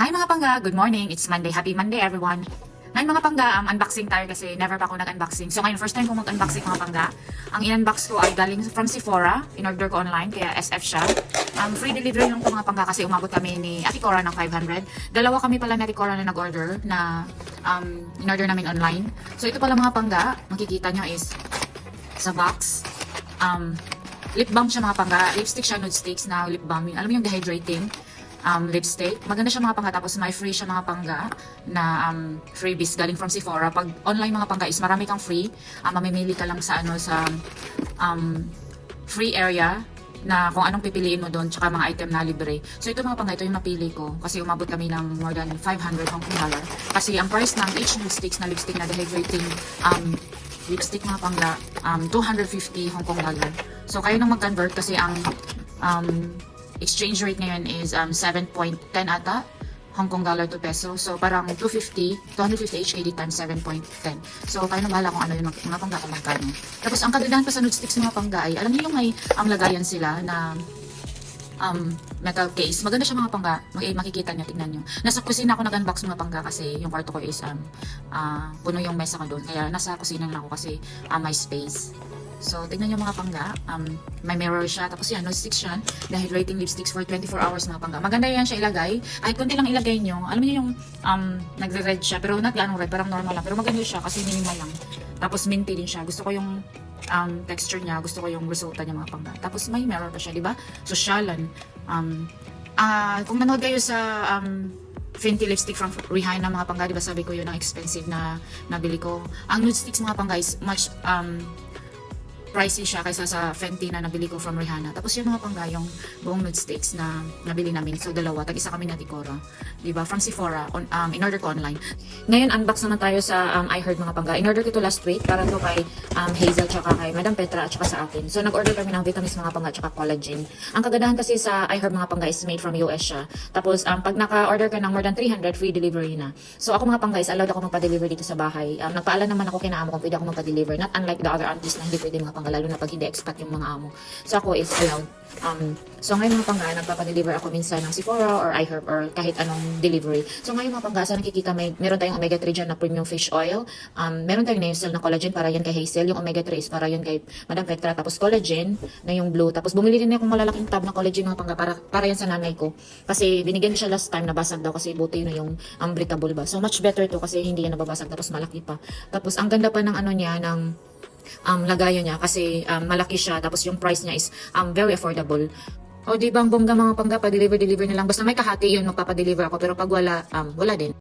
Hi mga pangga! Good morning! It's Monday. Happy Monday everyone! Ngayon mga pangga, unboxing tayo kasi never pa ako nag-unboxing. So ngayon, first time ko mag-unboxing mga pangga. Ang in-unbox ko ay galing from Sephora. In-order ko online, kaya SF siya. Free delivery lang ito mga pangga kasi umabot kami ni Ate Cora ng 500. Dalawa kami pala ni Ate Cora na nag-order na in-order namin online. So ito pala mga pangga, makikita nyo is sa box. Lip balm siya mga pangga. Lipstick siya, nude sticks na lip balm. Alam mo yung dehydrating lipstick. Maganda siya mga pangga, tapos may free siya mga pangga na freebies galing from Sephora. Pag online mga pangga is marami kang free. Mamimili ka lang sa free area na kung anong pipiliin mo doon, tsaka mga item na libre. So ito mga pangga, ito yung napili ko kasi umabot kami ng more than 500 Hong Kong dollar. Kasi ang price ng each lipsticks na lipstick na dehydrating lipstick mga pangga, 250 Hong Kong dollar. So kayo nang mag-convert kasi ang exchange rate ngayon is 7.10 ata Hong Kong dollar to peso. So parang 250 HKD times 7.10. So kayo na bahala kung ano yung mga pangga kung magkano. Tapos ang kagandahan pa sa nude sticks mga pangga ay alam niyo yung may lagayan sila na metal case. Maganda siya mga pangga. Makikita niyo, tingnan niyo. Nasa kusina ako nag-unbox mga pangga kasi yung kwarto ko is puno yung mesa ko doon. Kaya nasa kusina lang ako kasi may space. So, tignan nyo mga pangga, may mirror siya, tapos yan, nude sticks siya, dehydrating lipsticks for 24 hours mga pangga. Maganda yan siya ilagay, kahit konti lang ilagay nyo, alam niyo yung nagre-red siya, pero not ganong red, parang normal lang, pero maganda siya kasi minimal lang. Tapos minty din siya, gusto ko yung texture niya, gusto ko yung resulta niya mga pangga. Tapos may mirror pa siya, diba? Sosyalan. Kung nanood kayo sa Fenty lipstick from Rihanna mga pangga, diba sabi ko yun ang expensive na nabili ko. Ang nude sticks mga pangga is much pricey siya kaysa sa Fenty na nabili ko from Rihanna. Tapos yung mga pangga, yung buong nude sticks na nabili namin. So dalawa, tag-isa kami na Ticora. Diba? From Sephora, in-order ko online. Ngayon, unbox naman tayo sa iHeart mga pangga. In-order ko ito last week para to kay Hazel, tsaka kay Madam Petra, at tsaka sa akin. So nag-order kami ng vitamins mga pangga, tsaka collagen. Ang kagandahan kasi sa iHeart mga pangga is made from US siya. Tapos pag naka-order ka ng more than 300, free delivery na. So ako mga pangga is allowed ako magpa-deliver dito sa bahay. Nagpaalam naman ako kina amo kung pwede ako magpa-deliver. Not unlike the other aunties na hindi pwede mga pangga, lalo na pag hindi expat yung mga amo. So ako is allowed. So ngayon mga pangga, nagpapa-deliver ako minsan ng Sephora or iHerb or kahit anong delivery. So ngayon mga pangga, sa nakikita meron tayong omega-3 dyan na premium fish oil. Meron tayong Nail na collagen para yan kay Hazel. Yung omega-3 is para yan kay Madam Petra. Tapos collagen na yung blue. Tapos bumili din ako malalaking tab na collagen mga pangga para yan sa nanay ko. Kasi binigyan siya last time, nabasag daw kasi buti na yung breathable ba. So much better to kasi hindi yan nababasag, tapos malaki pa. Tapos ang ganda pa ng niya, ng lagayan niya kasi malaki siya, tapos yung price niya is very affordable. O di ba ang bongga mga pangga, pa-deliver na lang. Basta may kahati yun, magpapadeliver ako, pero pag wala din.